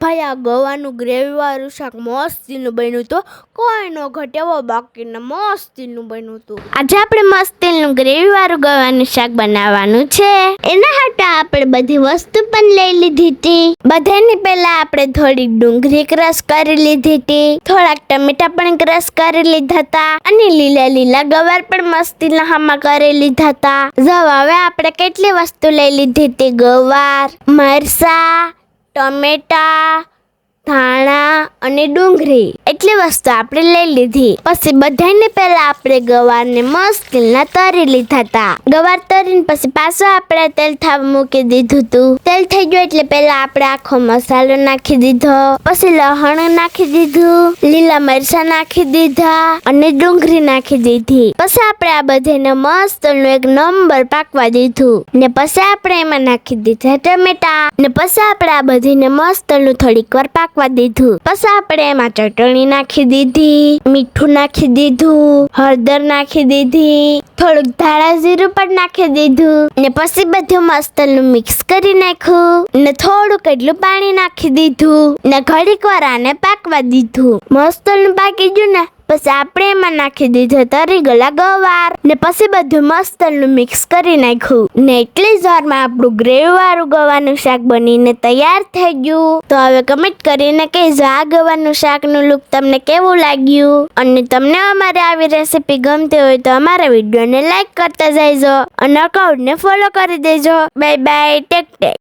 ભાઈ આ ગવાનું ગ્રેવી વાળું શાક મસ્તીનું બન્યું તો કોઈ ન ઘટે એવો બાકીને મસ્તીનું બન્યું હતું। આજે આપણે મસ્તીનું ગ્રેવી વાળું ગવાનું શાક બનાવવાનું છે। એના માટે આપણે બધી વસ્તુ પણ લઈ લીધી હતી। બધાની પહેલા આપણે થોડી ડુંગળી ક્રશ કરી લીધી હતી, થોડાક ટમેટા પણ ક્રશ કરી લીધા હતા અને લીલા ગવાર પણ મસ્તીના હામાં કરી લીધા હતા। જો હવે આપણે કેટલી વસ્તુ લઈ લીધી હતી, ગવાર, મરચાં, ટમેટા, ધાણા અને ડુંગળી, એટલી વસ્તુ આપણે લઈ લીધી। પછી બધાને પહેલા આપણે ગવારને મસ્તીના તરી લીધા હતા। ગવાર તરીને પછી પાછું આપણે તેલ થવા મૂકી દીધું હતું। તેલ થઈ ગયું એટલે પહેલા આપણે આખો મસાલો નાખી દીધો, પછી લસણ નાખી દીધું, લીલા મરચાં નાખી દીધા અને ડુંગળી નાખી દીધી। પછી આપણે આ બધાને મસ્તનું એક નંબર પાકવા દીધું ને પછી આપણે એમાં નાખી દીધા ટમેટા ને પછી આપણે આ બધીને મસ્તનું થોડીક વાર પાકવા દીધું। પછી આપણે એમાં ચટણી નાખી દીધી, મીઠું નાખી દીધું, હળદર નાખી દીધી, થોડુંક ધાણા જીરું પણ નાખી દીધું ને પછી બધું મસ્તનું મિક્સ કરી નાખ્યું ને થોડુંક એટલું પાણી નાખી દીધું ને ઘડીક વાર આને પાકવા દીધું। મસ્તનું પાકી ગયું ને પછી આપણે એમાં નાખી દીધો તરી ગયેલા ગવાર ને પછી બધું મસ્તનું મિક્સ કરી નાખ્યું ને એટલી જ વારમાં આપણું ગ્રેવી વાળું ગવાનું શાક બનીને તૈયાર થઈ ગયું। તો હવે કમેન્ટ કરીને કહેજો આ ગવાનું શાકનું લુક તમને કેવું લાગ્યું અને તમને અમારે આવી રેસીપી ગમતી હોય તો અમારા વિડીયોને લાઈક કરતા જજો અને અકાઉન્ટને ફોલો કરી દેજો। Bye bye, take tech.